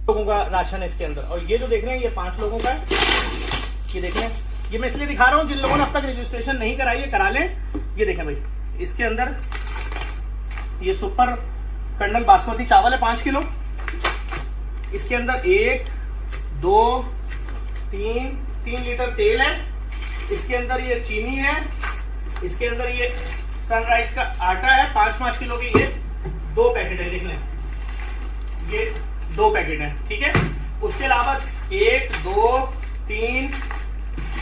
लोगों का राशन है इसके अंदर। और ये जो देख रहे हैं ये 5 लोगों का है। ये देख रहे हैं, ये मैं इसलिए दिखा रहा हूं जिन लोगों ने अब तक रजिस्ट्रेशन नहीं कराई है करा लें। ये देखें भाई, इसके अंदर ये सुपर कर्नल बासमती चावल है 5 किलो। इसके अंदर 1 2 3 लीटर तेल है। इसके अंदर ये चीनी है। इसके अंदर ये सनराइज का आटा है 5 किलो के। ये 2 पैकेट है, देख लें, ये 2 पैकेट है, ठीक है। उसके अलावा 1 2 3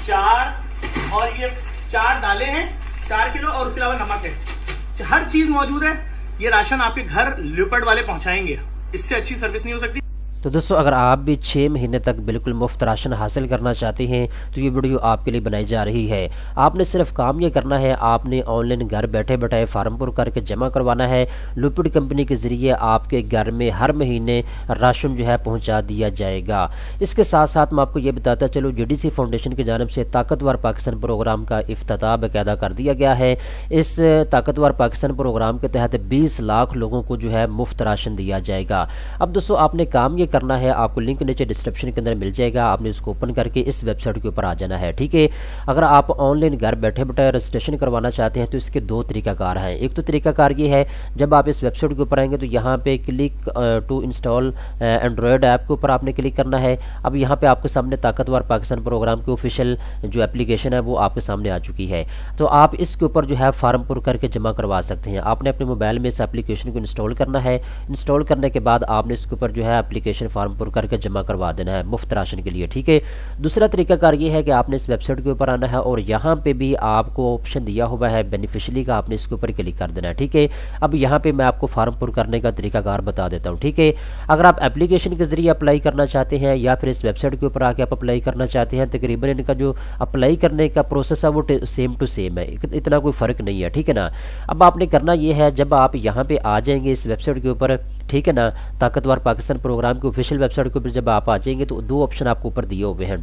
4 और ये 4 दालें हैं 4 किलो, और उसके अलावा नमक है। हर चीज मौजूद है। ये राशन आपके घर ल्यूपर्ड वाले पहुंचाएंगे, इससे अच्छी सर्विस नहीं हो सकती। तो दोस्तों, अगर आप भी 6 महीने तक बिल्कुल मुफ्त राशन हासिल करना चाहते हैं तो ये वीडियो आपके लिए बनाई जा रही है। आपने सिर्फ काम ये करना है, आपने ऑनलाइन घर बैठे बैठे फार्म पुर करके जमा करवाना है। लुपिड कंपनी के जरिए आपके घर में हर महीने राशन जो है पहुंचा दिया जाएगा। इसके साथ साथ मैं आपको ये बताता चलूँ, GDC फाउंडेशन की जानिब से ताकतवर पाकिस्तान प्रोग्राम का इफ्तिताह बाकायदा कर दिया गया है। इस ताकतवर पाकिस्तान प्रोग्राम के तहत 20 लाख लोगों को जो है मुफ्त राशन दिया जाएगा। अब दोस्तों, आपने काम ये करना है, आपको लिंक नीचे डिस्क्रिप्शन के अंदर मिल जाएगा। आपने इसको ओपन करके इस वेबसाइट के ऊपर आ जाना है, ठीक है। अगर आप ऑनलाइन घर बैठे बैठे रजिस्ट्रेशन करवाना चाहते हैं तो इसके 2 तरीकाकार हैं। एक तो तरीकाकार ये है, जब आप इस वेबसाइट के ऊपर आएंगे तो यहाँ पे click to install Android app के ऊपर आपने क्लिक करना है। अब यहाँ पे आपके सामने ताकतवर पाकिस्तान प्रोग्राम की ऑफिशियल जो एप्लीकेशन है वो आपके सामने आ चुकी है। तो आप इसके ऊपर जो है फार्म पुर करके जमा करवा सकते हैं। आपने अपने मोबाइल में इस एप्लीकेशन को इंस्टॉल करना है। इंस्टॉल करने के बाद आपने इसके ऊपर जो है एप्लीकेशन फार्म पुर करके जमा करवा देना है मुफ्त राशन के लिए, ठीक है। दूसरा तरीकाकार ये है कि आपने इस वेबसाइट के ऊपर आना है और यहाँ पे भी आपको ऑप्शन दिया हुआ है बेनिफिशियरी का, आपने इसके ऊपर क्लिक कर देना है, ठीक है। अब यहाँ पे मैं आपको फार्म पुर करने का तरीकाकार बता देता हूँ, ठीक है। अगर आप एप्लीकेशन के जरिए अप्लाई करना चाहते हैं या फिर इस वेबसाइट के ऊपर आके आप अप्लाई करना चाहते हैं, तकरीबन इनका जो अप्लाई करने का प्रोसेस है वो सेम टू सेम है, इतना कोई फर्क नहीं है, ठीक है ना। अब आपने करना ये है, जब आप यहाँ पे आ जाएंगे इस वेबसाइट के ऊपर, ठीक है ना, ताकतवर पाकिस्तान प्रोग्राम की ऑफिशियल वेबसाइट के ऊपर जब आप आ जाएंगे तो 2 ऑप्शन आपको ऊपर दिए हुए हैं,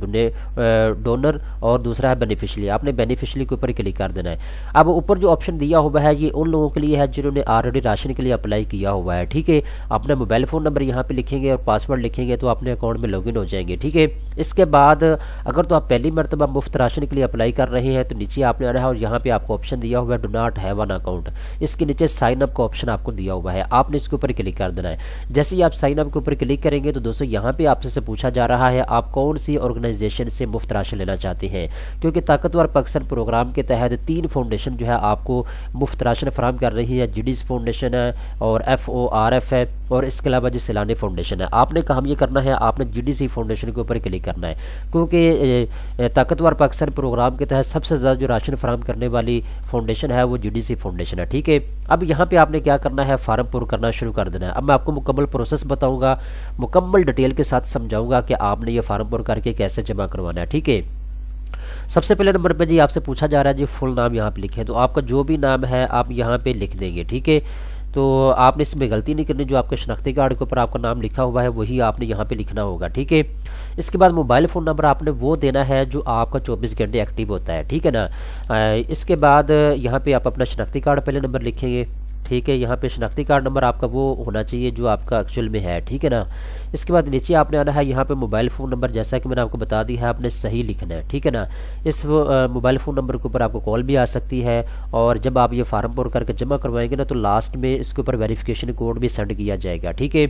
डोनर और दूसरा है बेनिफिशियरी। आपने बेनिफिशियरी के ऊपर क्लिक कर देना है। अब ऊपर जो ऑप्शन दिया हुआ है ये उन लोगों के लिए है जिन्होंने ऑलरेडी राशन के लिए अप्लाई किया हुआ है, ठीक है। अपना मोबाइल फ़ोन नंबर यहाँ पे लिखेंगे और पासवर्ड लिखेंगे तो अपने अकाउंट में लॉगिन हो जाएंगे, ठीक है। इसके बाद अगर तो आप पहली मरतबा मुफ्त राशन के लिए अप्लाई कर रहे हैं तो नीचे आपने आना है और यहाँ पे आपको ऑप्शन दिया हुआ है do not have an account. इसके नीचे साइन अप का ऑप्शन आपको दिया हुआ है, आपने इसके ऊपर क्लिक कर देना है। जैसे ही आप साइन अप के ऊपर क्लिक करेंगे तो दोस्तों यहाँ पे आपसे पूछा जा रहा है आप कौन सी ऑर्गेनाइजेशन से मुफ्त राशन लेना चाहते हैं, क्योंकि ताकतवर पाकिस्तान प्रोग्राम के तहत 3 फाउंडेशन जो है आपको मुफ्त राशन फराहम कर रही है। GDC फाउंडेशन है और FORF है और इसके अलावा जो सैलानी फाउंडेशन है। आपने काम ये करना है, आपने GDC फाउंडेशन के ऊपर क्लिक करना है, क्योंकि ताकतवर पाकिस्तान प्रोग्राम के तहत सबसे ज़्यादा जो राशन फराहम करने वाली फाउंडेशन है वो GDC फाउंडेशन है, ठीक है। अब यहाँ पे आपने क्या करना है, फार्म पुर करना शुरू कर देना है। अब मैं आपको मुकम्मल प्रोसेस बताऊंगा, मुकम्मल डिटेल के साथ समझाऊंगा कि आपने ये फार्म पुर करके कैसे जमा करवाना है, ठीक है। सबसे पहले नंबर पे जी आपसे पूछा जा रहा है जी फुल नाम यहाँ पे लिखें, तो आपका जो भी नाम है आप यहाँ पे लिख देंगे, ठीक है। तो आपने इसमें गलती नहीं करनी, जो आपके शनाख्ती कार्ड के ऊपर आपका नाम लिखा हुआ है वही आपने यहाँ पे लिखना होगा, ठीक है। इसके बाद मोबाइल फ़ोन नंबर आपने वो देना है जो आपका 24 घंटे एक्टिव होता है, ठीक है ना। इसके बाद यहाँ पे आप अपना शनाख्ती कार्ड पहले नंबर लिखेंगे, ठीक है। यहाँ पे शनाख्ती कार्ड नंबर आपका वो होना चाहिए जो आपका एक्चुअल में है, ठीक है ना। इसके बाद नीचे आपने आना है, यहाँ पे मोबाइल फ़ोन नंबर जैसा कि मैंने आपको बता दिया है आपने सही लिखना है, ठीक है ना। इस मोबाइल फ़ोन नंबर के ऊपर आपको कॉल भी आ सकती है और जब आप ये फार्म पुर करके जमा करवाएंगे ना तो लास्ट में इसके ऊपर वेरिफिकेशन कोड भी सेंड किया जाएगा, ठीक है।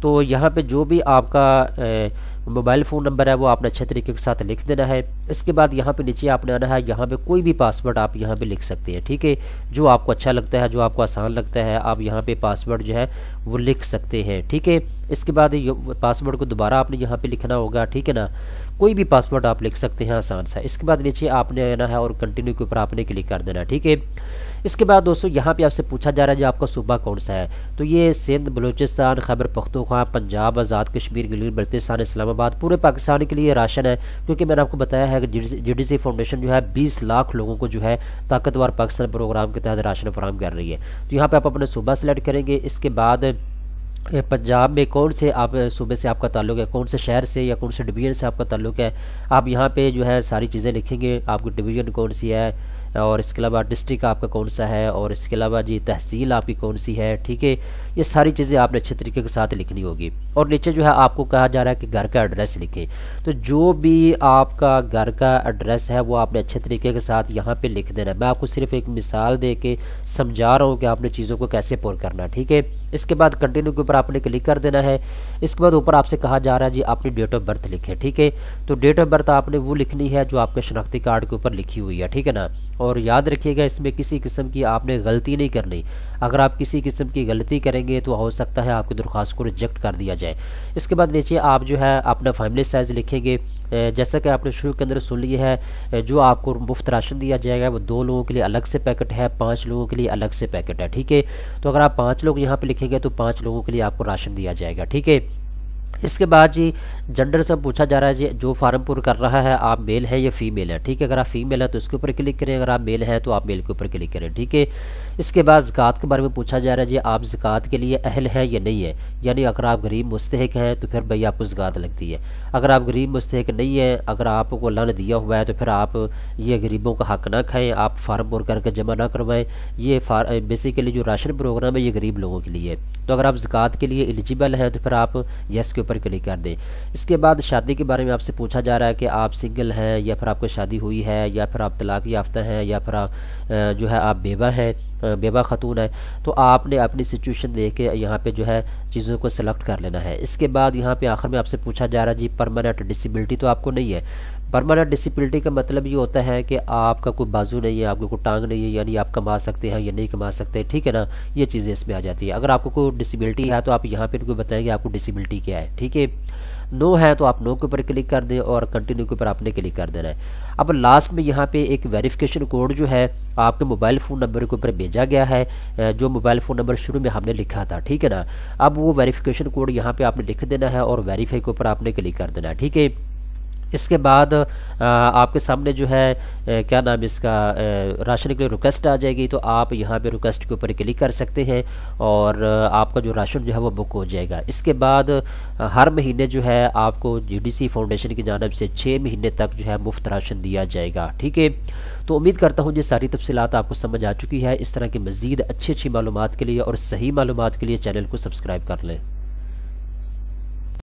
तो यहाँ पे जो भी आपका मोबाइल फ़ोन नंबर है वो आपने अच्छे तरीके के साथ लिख देना है। इसके बाद यहाँ पे नीचे आपने आना है, यहाँ पे कोई भी पासवर्ड आप यहाँ पे लिख सकते हैं, ठीक है। जो आपको अच्छा लगता है, जो आपको आसान लगता है, आप यहाँ पे पासवर्ड जो है वो लिख सकते हैं, ठीक है। इसके बाद पासवर्ड को दोबारा आपने यहाँ पे लिखना होगा, ठीक है ना। कोई भी पासवर्ड आप लिख सकते हैं आसान सा। इसके बाद नीचे आपने आना है और कंटिन्यू के ऊपर आपने क्लिक कर देना, ठीक है। इसके बाद दोस्तों यहाँ पे आपसे पूछा जा रहा है जो आपका सूबा कौन सा है, तो ये सिंध, बलूचिस्तान, खैबर पख्तूनख्वा, पंजाब, आज़ाद कश्मीर, गिलगित बल्तिस्तान, इस्लामाबाद, पूरे पाकिस्तान के लिए राशन है। क्योंकि मैंने आपको बताया है कि GDC फाउंडेशन जो है 20 लाख लोगों को जो है ताकतवर पाकिस्तान प्रोग्राम के तहत राशन फराहम कर रही है। तो यहाँ पर आप अपना सूबा सेलेक्ट करेंगे। इसके बाद पंजाब में कौन से आप सूबे से आपका ताल्लुक है, कौन से शहर से या कौन से डिवीज़न से आपका ताल्लुक है, आप यहाँ पे जो है सारी चीज़ें लिखेंगे। आपकी डिवीज़न कौन सी है, और इसके अलावा डिस्ट्रिक्ट आपका कौन सा है, और इसके अलावा जी तहसील आपकी कौन सी है, ठीक है। ये सारी चीज़ें आपने अच्छे तरीके के साथ लिखनी होगी। और नीचे जो है आपको कहा जा रहा है कि घर का एड्रेस लिखें। तो जो भी आपका घर का एड्रेस है वो आपने अच्छे तरीके के साथ यहाँ पे लिख देना है। मैं आपको सिर्फ एक मिसाल दे के समझा रहा हूँ कि आपने चीज़ों को कैसे पुर करना है, ठीक है। इसके बाद कंटिन्यू के ऊपर आपने क्लिक कर देना है। इसके बाद ऊपर आपसे कहा जा रहा है जी अपनी डेट ऑफ बर्थ लिखें, ठीक है। तो डेट ऑफ बर्थ आपने वो लिखनी है जो आपके शनाख्ती कार्ड के ऊपर लिखी हुई है, ठीक है ना। और याद रखिएगा इसमें किसी किस्म की आपने गलती नहीं करनी। अगर आप किसी किस्म की गलती करेंगे तो हो सकता है आपकी दरख्वास्त को रिजेक्ट कर दिया जाए। इसके बाद नीचे आप जो है अपना फैमिली साइज़ लिखेंगे। जैसा कि आपने शुरू के अंदर सुन लिया है, जो आपको मुफ्त राशन दिया जाएगा वो 2 लोगों के लिए अलग से पैकेट है, 5 लोगों के लिए अलग से पैकेट है, ठीक है। तो अगर आप 5 लोग यहाँ पे लिखेंगे तो 5 लोगों के लिए आपको राशन दिया जाएगा, ठीक है। इसके बाद जी जेंडर से पूछा जा रहा है जी जो फार्म पुर कर रहा है आप मेल है या फीमेल है, ठीक है। अगर आप फीमेल है तो इसके ऊपर क्लिक करें, अगर आप मेल है तो आप मेल के ऊपर क्लिक करें, ठीक है। इसके बाद ज़कात के बारे में पूछा जा रहा है जी आप ज़कात के लिए अहल है या नहीं है, यानी अगर आप गरीब मुस्तहिक हैं तो फिर भाई आपको ज़कात लगती है। अगर आप गरीब मुस्तहिक नहीं है, अगर आपको अल्लाह ने दिया हुआ है तो फिर आप ये गरीबों का हक ना खाएं, आप फार्म पुर करके जमा ना करवाएं। ये बेसिकली जो राशन प्रोग्राम है ये गरीब लोगों के लिए है। तो अगर आप ज़कात के लिए एलिजिबल हैं तो फिर आप यस के ऊपर क्लिक कर दें। इसके बाद शादी के बारे में आपसे पूछा जा रहा है कि आप सिंगल हैं या फिर आपको शादी हुई है, या फिर आप तलाक याफ्ता हैं, या फिर आप जो है आप बेवा हैं, बेवा खातून है। तो आपने अपनी सिचुएशन देख के यहाँ पे जो है चीज़ों को सेलेक्ट कर लेना है। इसके बाद यहाँ पे आखिर में आपसे पूछा जा रहा है जी परमानेंट डिसेबिलिटी तो आपको नहीं है। परमानेंट डिसेबिलिटी का मतलब ये होता है कि आपका कोई बाजू नहीं है, आपको कोई टांग नहीं है, यानी आप कमा सकते हैं या नहीं कमा सकते, ठीक है ना। ये चीज़ें इसमें आ जाती है। अगर आपको कोई डिसेबिलिटी है तो आप यहाँ पे इनको बताएंगे आपको डिसेबिलिटी क्या है, ठीक है। नो है तो आप नो के ऊपर क्लिक कर दें और कंटिन्यू के ऊपर आपने क्लिक कर देना है। अब लास्ट में यहाँ पे एक वेरिफिकेशन कोड जो है आपके मोबाइल फ़ोन नंबर के ऊपर भेजा गया है, जो मोबाइल फ़ोन नंबर शुरू में हमने लिखा था, ठीक है ना। अब वो वेरिफिकेशन कोड यहाँ पे आपने लिख देना है और वेरीफाई के ऊपर आपने क्लिक कर देना है, ठीक है। इसके बाद आपके सामने जो है क्या नाम इसका राशन के लिए रिक्वेस्ट आ जाएगी, तो आप यहाँ पे रिक्वेस्ट के ऊपर क्लिक कर सकते हैं और आपका जो राशन जो है वो बुक हो जाएगा। इसके बाद हर महीने जो है आपको GDC फाउंडेशन की जानिब से 6 महीने तक जो है मुफ्त राशन दिया जाएगा, ठीक है। तो उम्मीद करता हूँ ये सारी तफसीलात आपको समझ आ चुकी है। इस तरह की मज़ीद अच्छी मालूमात के लिए और सही मालूमात के लिए चैनल को सब्सक्राइब कर लें।